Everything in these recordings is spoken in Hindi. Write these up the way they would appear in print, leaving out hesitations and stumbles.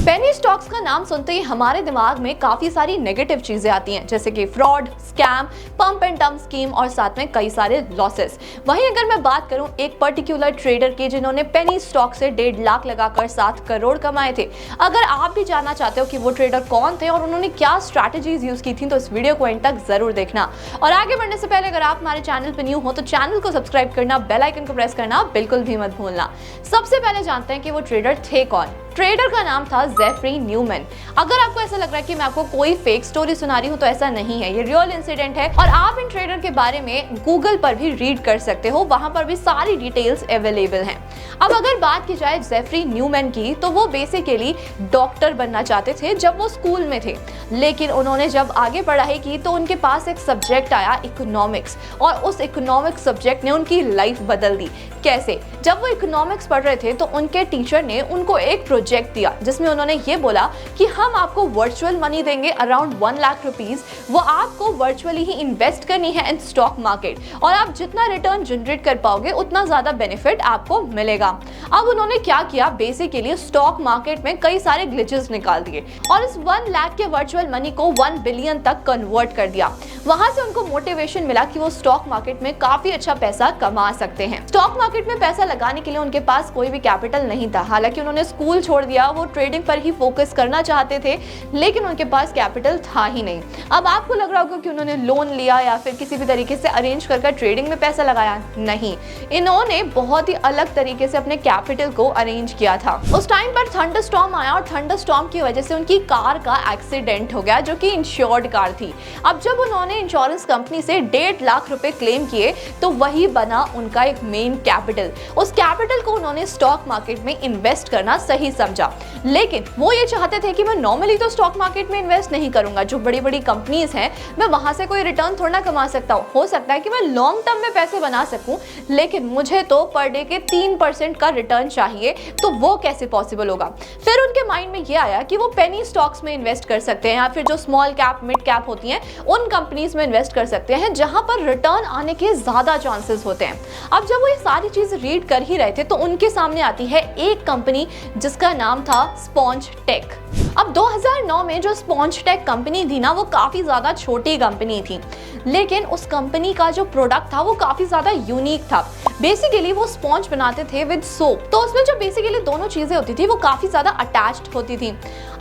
पेनी स्टॉक्स का नाम सुनते ही हमारे दिमाग में काफी सारी नेगेटिव चीजें आती हैं, जैसे कि fraud, scam, pump and dump scheme और साथ में कई सारे लॉसेस। वहीं अगर मैं बात करूं एक पर्टिकुलर ट्रेडर की जिन्होंने पेनी स्टॉक से 1.5 लाख लगाकर 7 करोड़ कमाए थे, अगर आप भी जानना चाहते हो कि वो ट्रेडर कौन थे और उन्होंने क्या स्ट्रैटेजीज यूज की थी तो इस वीडियो को एंड तक जरूर देखना। और आगे बढ़ने से पहले अगर आप हमारे चैनल पर न्यू हो तो चैनल को सब्सक्राइब करना, बेल आइकन को प्रेस करना बिल्कुल भी मत भूलना। सबसे पहले जानते हैं कि वो ट्रेडर थे कौन। ट्रेडर का नाम था जेफरी न्यूमैन। अगर आपको ऐसा लग रहा है कि मैं आपको कोई फेक स्टोरी सुना रही हूँ तो ऐसा नहीं है, ये रियल इंसिडेंट है और आप इन ट्रेडर के बारे में गूगल पर भी रीड कर सकते हो, वहां पर भी सारी डिटेल्स अवेलेबल हैं। अब अगर बात की जाए जेफरी न्यूमैन की तो वो बेसिकली डॉक्टर बनना चाहते थे जब वो स्कूल में थे, लेकिन उन्होंने जब आगे पढ़ाई की तो उनके पास एक सब्जेक्ट आया इकोनॉमिक्स, और उस इकोनॉमिक्स सब्जेक्ट ने उनकी लाइफ बदल दी। कैसे? जब वो इकोनॉमिक्स पढ़ रहे थे तो उनके टीचर ने उनको एक प्रोजेक्ट दिया जिसमें उन्होंने ये बोला कि हम आपको वर्चुअल मनी देंगे अराउंड 1 लाख रुपीस, वो आपको वर्चुअली ही इन्वेस्ट करनी है इन स्टॉक मार्केट और आप जितना रिटर्न जनरेट कर पाओगे उतना ज्यादा बेनिफिट आपको मिलेगा। अब उन्होंने क्या किया, बेसिकली स्टॉक मार्केट में कई सारे ग्लिचेस निकाल दिए और इस 1 लाख के वर्चुअल मनी को 1 बिलियन तक कन्वर्ट कर दिया। वहां से उनको मोटिवेशन मिला कि वो स्टॉक मार्केट में काफी अच्छा पैसा कमा सकते हैं। स्टॉक मार्केट में पैसा लगाने के लिए उनके पास कोई भी कैपिटल नहीं था, हालांकि उन्होंने स्कूल छोड़ दिया, वो ट्रेडिंग पर ही फोकस करना चाहते थे, लेकिन उनके पास कैपिटल था ही नहीं। अब आपको लग रहा होगा कि उन्होंने लोन लिया या फिर किसी भी तरीके से अरेंज कर ट्रेडिंग में पैसा लगाया, नहीं, इन्होंने बहुत ही अलग तरीके से अपने कैपिटल को अरेंज किया था। उस टाइम पर थंडरस्टॉर्म आया और थंडरस्टॉर्म की वजह से उनकी कार का एक्सीडेंट हो गया जो कि इंश्योर्ड कार थी। अब जब उन्होंने इंश्योरेंस कंपनी से 1.5 लाख रुपए क्लेम किए तो वही बना उनका एक मेन कैपिटल। उस कैपिटल को उन्होंने स्टॉक मार्केट में इन्वेस्ट करना सही समझा, लेकिन वो ये चाहते थे कि मैं नॉर्मली तो स्टॉक मार्केट में इन्वेस्ट नहीं करूंगा, जो बड़ी बड़ी कंपनीज हैं मैं वहां से कोई रिटर्न थोड़ा ना कमा सकता हूँ। हो सकता है कि मैं लॉन्ग टर्म में पैसे बना सकूं, लेकिन मुझे तो पर डे के 3% का रिटर्न चाहिए, तो वो कैसे पॉसिबल होगा। फिर उनके माइंड में ये आया कि वो पेनी स्टॉक्स में इन्वेस्ट कर सकते हैं या फिर जो स्मॉल कैप मिड कैप होती हैं उन कंपनीज में इन्वेस्ट कर सकते हैं जहां पर रिटर्न आने के ज्यादा चांसेस होते हैं। अब जब वो ये सारी चीज रीड कर ही रहे थे तो उनके सामने आती है एक कंपनी जिसका नाम था स्पॉन्ज टेक। अब 2009 में जो स्पॉन्ज टेक कंपनी थी ना, वो काफी ज्यादा छोटी कंपनी थी, लेकिन उस कंपनी का जो प्रोडक्ट था वो काफी ज्यादा यूनिक था। बेसिकली वो स्पॉन्ज बनाते थे विद सोप, तो उसमें जो बेसिकली दोनों चीजें होती थी वो काफी ज्यादा अटैच्ड होती थी।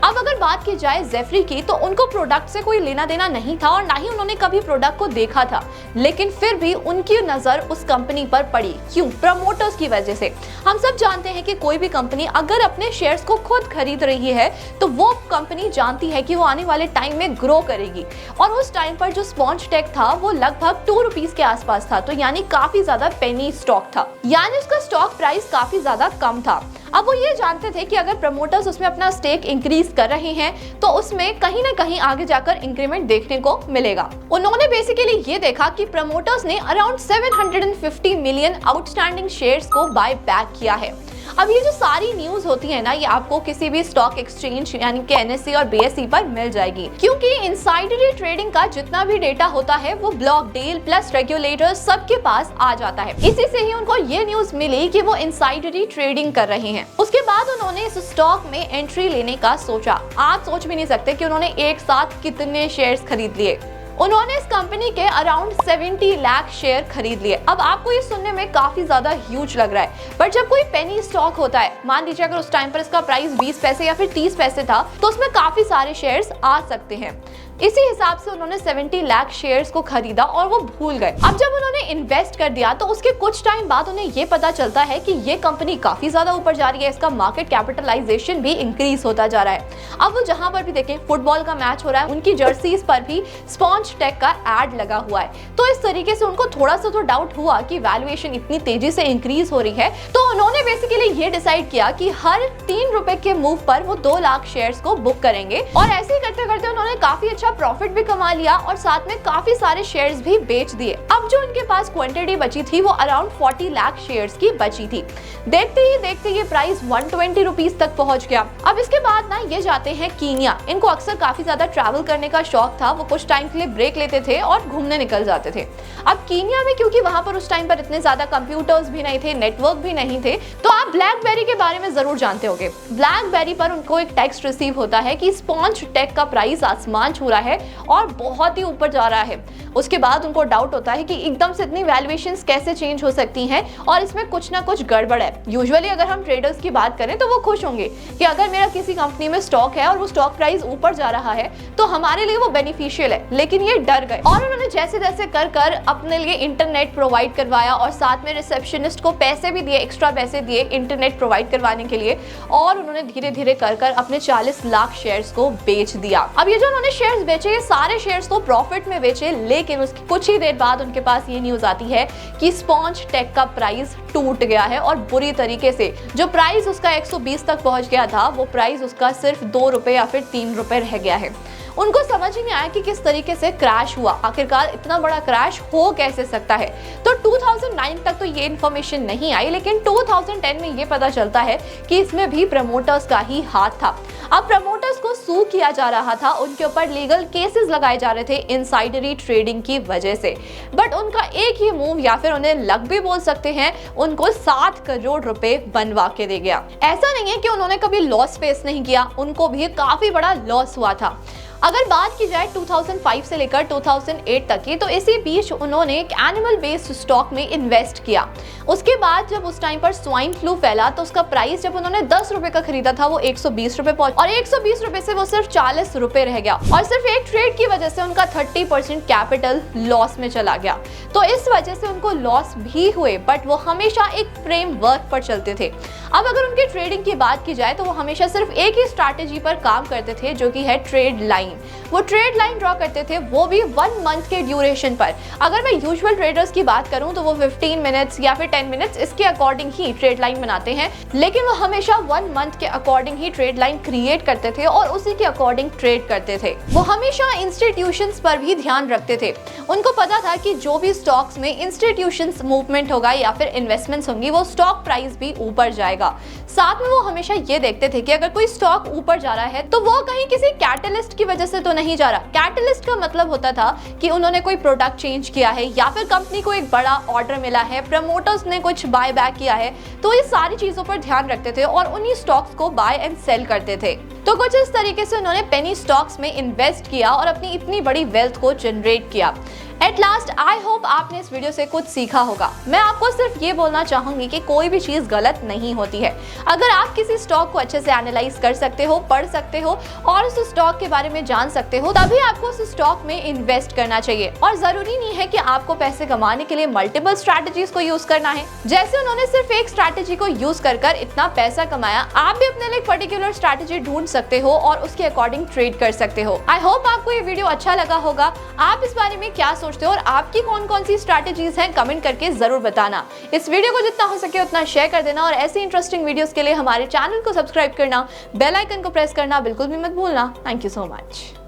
अब अगर बात की जाए जेफरी की तो उनको प्रोडक्ट से कोई लेना देना नहीं था और ना ही उन्होंने कभी प्रोडक्ट को देखा था, लेकिन फिर भी उनकी नजर उस कंपनी पर पड़ी। क्यों? प्रमोटर्स की वजह से। हम सब जानते हैं कि कोई भी कंपनी अगर अपने शेयर्स को खुद खरीद रही है तो वो कंपनी जानती है कि वो आने वाले टाइम में ग्रो करेगी, और उस टाइम पर जो स्पॉन्ज टेक था वो लगभग 2 रुपीस के आसपास था, तो यानी काफी ज्यादा पेनी स्टॉक था, यानी उसका स्टॉक प्राइस काफी ज्यादा कम था। अब वो ये जानते थे कि अगर प्रमोटर्स उसमें अपना स्टेक इंक्रीज कर रहे हैं तो उसमें कहीं ना कहीं आगे जाकर इंक्रीमेंट देखने को मिलेगा। उन्होंने बेसिकली ये देखा कि प्रमोटर्स ने अराउंड 750 मिलियन आउटस्टैंडिंग शेयर्स को बाय बैक किया है। अब ये जो सारी न्यूज होती है ना, ये आपको किसी भी स्टॉक एक्सचेंज यानी कि एनएसई और बीएसई पर मिल जाएगी, क्योंकि इनसाइडरी ट्रेडिंग का जितना भी डेटा होता है वो ब्लॉक डील प्लस रेगुलेटर्स सबके पास आ जाता है। इसी से ही उनको ये न्यूज मिली कि वो इनसाइडरी ट्रेडिंग कर रहे हैं। उसके बाद उन्होंने इस स्टॉक में एंट्री लेने का सोचा। आप सोच भी नहीं सकते कि उन्होंने एक साथ कितने शेयर्स खरीद लिए। उन्होंने इस कंपनी के अराउंड 70 लाख शेयर खरीद लिए। अब आपको ये सुनने में काफी ज्यादा ह्यूज लग रहा है, पर जब कोई पेनी स्टॉक होता है, मान लीजिए अगर उस टाइम पर इसका प्राइस 20 पैसे या फिर 30 पैसे था, तो उसमें काफी सारे शेयर्स आ सकते हैं। इसी हिसाब से उन्होंने 70 लाख शेयर्स को खरीदा और वो भूल गए। अब जब उन्होंने इन्वेस्ट कर दिया तो उसके कुछ टाइम बाद उन्हें ये पता चलता है कि ये कंपनी काफी ज्यादा ऊपर जा रही है, इसका मार्केट कैपिटलाइजेशन भी इंक्रीज होता जा रहा है। अब वो जहां पर भी देखें फुटबॉल का मैच हो रहा है, उनकी जर्सीज पर भी स्पॉन्ज टेक का एड लगा हुआ है, तो इस तरीके से उनको थोड़ा सा तो डाउट हुआ कि वैल्यूएशन इतनी तेजी से इंक्रीज हो रही है, तो उन्होंने बेसिकली ये डिसाइड किया कि हर 3 रुपए के मूव पर वो 2 लाख शेयर्स को बुक करेंगे, और ऐसे ही करते करते उन्होंने काफी अच्छा अच्छा प्रॉफिट भी कमा लिया और साथ में काफी सारे शेयर्स भी बेच दिए। अब जो उनके पास क्वांटिटी बची थी वो अराउंड 40 लाख शेयर्स की बची थी। देखते ही देखते ये प्राइस 120 रुपीज तक पहुंच गया। अब इसके बाद ना ये जाते हैं कीनिया। इनको अक्सर काफी ज्यादा ट्रैवल करने का शौक था, वो कुछ टाइम के लिए ब्रेक लेते थे और घूमने निकल जाते थे। अब कीनिया में क्योंकि वहां पर उस टाइम पर इतने ज्यादा कंप्यूटर्स भी नहीं थे, नेटवर्क भी नहीं थे, तो आप ब्लैकबेरी के बारे में जरूर जानते होंगे। ब्लैकबेरी पर उनको एक टेक्स्ट रिसीव होता है कि स्पॉन्ज टेक का प्राइस आसमान छू रहा है और बहुत ही ऊपर जा रहा है। उसके बाद उनको डाउट होता है कि एकदम से इतनी वैल्यूएशंस कैसे चेंज हो सकती हैं और इसमें कुछ ना कुछ गड़बड़ है। यूजुअली अगर हम ट्रेडर्स की बात करें तो वो खुश होंगे कि अगर मेरा किसी कंपनी में स्टॉक है और वो स्टॉक प्राइस ऊपर जा रहा है तो हमारे लिए वो बेनिफिशियल है, लेकिन ये डर गए और उन्होंने जैसे जैसे कर कर अपने लिए इंटरनेट प्रोवाइड करवाया और साथ में रिसेप्शनिस्ट को पैसे भी दिए, एक्स्ट्रा पैसे दिए इंटरनेट प्रोवाइड करवाने के लिए, और उन्होंने धीरे धीरे कर कर अपने 40 लाख शेयर्स को बेच दिया। अब ये जो उन्होंने शेयर्स बेचे, ये सारे शेयर्स तो प्रॉफिट में बेचे, लेकिन उसकी कुछ ही देर बाद उनके पास ये न्यूज आती है कि स्पॉन्ज टेक का प्राइस टूट गया है और बुरी तरीके से। जो प्राइस उसका 120 तक पहुंच गया था, वो प्राइस उसका सिर्फ 2 रुपए या फिर 3 रुपए रह गया है। उनको समझ ही नहीं आया कि किस तरीके से क्रैश हुआ, आखिरकार इतना बड़ा क्रैश हो कैसे सकता है। तो 2009 तक तो ये इन्फॉर्मेशन नहीं आई, लेकिन 2010 में ये पता चलता है कि इसमें भी प्रमोटर्स का ही हाथ था। अब प्रमोटर्स को सू किया जा रहा था, उनके ऊपर लीगल केसेस लगाए जा रहे थे इनसाइडरी ट्रेडिंग की वजह से। बट उनका एक ही मूव, या फिर उन्हें लक भी बोल सकते हैं, उनको 7 करोड़ रुपए बनवा के दे गया। ऐसा नहीं है कि उन्होंने कभी लॉस फेस नहीं किया, उनको भी काफी बड़ा लॉस हुआ था। अगर बात की जाए 2005 से लेकर 2008 तक की, तो इसी बीच उन्होंने एक एनिमल बेस्ड स्टॉक में इन्वेस्ट किया। उसके बाद जब उस टाइम पर स्वाइन फ्लू फैला तो उसका प्राइस जब उन्होंने 10 रुपए का खरीदा था वो 120 रुपए पहुंचा और 120 रुपए से वो सिर्फ 40 रुपए रह गया और सिर्फ एक ट्रेड की वजह से उनका 30% कैपिटल लॉस में चला गया। तो इस वजह से उनको लॉस भी हुए, बट वो हमेशा एक फ्रेमवर्क पर चलते थे। अब अगर उनकी ट्रेडिंग की बात की जाए तो वो हमेशा सिर्फ एक ही स्ट्रैटेजी पर काम करते थे, जो कि है ट्रेड लाइन। वो ट्रेड लाइन ड्रॉ करते थे, वो भी 1 मंथ के ड्यूरेशन पर। अगर मैं यूजुअल ट्रेडर्स की बात करूं तो वो 15 मिनट्स या फिर 10 मिनट्स इसके अकॉर्डिंग ही ट्रेड लाइन बनाते हैं, लेकिन वो हमेशा 1 मंथ के अकॉर्डिंग ही ट्रेड लाइन क्रिएट करते थे और उसी के अकॉर्डिंग ट्रेड करते थे। वो हमेशा इंस्टीट्यूशंस पर भी ध्यान रखते थे। उनको पता था कि जो भी स्टॉक्स में इंस्टीट्यूशंस मूवमेंट होगा या फिर इन्वेस्टमेंट्स होंगी, वो स्टॉक प्राइस भी ऊपर जाएगा। साथ में वो हमेशा ये देखते थे कि अगर कोई स्टॉक ऊपर जा रहा है तो वो कहीं किसी कैटलिस्ट की वजह से तो नहीं जा रहा। कैटलिस्ट का मतलब होता था कि उन्होंने कोई प्रोडक्ट चेंज किया है या फिर कंपनी को एक बड़ा ऑर्डर मिला है, प्रमोटर्स ने कुछ बाय बैक किया है, तो ये सारी चीजों पर ध्यान रखते थे और उन्हीं स्टॉक्स को बाय एंड सेल करते थे। तो कुछ इस तरीके से उन्होंने पेनी स्टॉक्स में इन्वेस्ट किया और अपनी इतनी बड़ी वेल्थ को जनरेट किया। एट लास्ट आई होप आपने इस वीडियो से कुछ सीखा होगा। मैं आपको सिर्फ ये बोलना चाहूंगी कि कोई भी चीज गलत नहीं होती है। अगर आप किसी स्टॉक को अच्छे से एनालाइज कर सकते हो, पढ़ सकते हो और उस स्टॉक के बारे में जान सकते हो, तभी आपको उस स्टॉक में इन्वेस्ट करना चाहिए। और जरूरी नहीं है कि आपको पैसे कमाने के लिए मल्टीपल स्ट्रैटेजीज को यूज करना है। जैसे उन्होंने सिर्फ एक स्ट्रैटेजी को यूज कर इतना पैसा कमाया, आप भी अपने लिए एक पर्टिकुलर स्ट्रैटेजी ढूंढ सकते हो और उसके अकॉर्डिंग ट्रेड कर सकते हो। आई होप आपको ये वीडियो अच्छा लगा होगा। आप इस बारे में क्या सोचते हो और आपकी कौन कौन सी स्ट्रैटेजीज हैं, कमेंट करके जरूर बताना। इस वीडियो को जितना हो सके उतना शेयर कर देना और ऐसी इंटरेस्टिंग वीडियोस के लिए हमारे चैनल को सब्सक्राइब करना, बेल आइकन को प्रेस करना बिल्कुल भी मत भूलना। Thank you so much.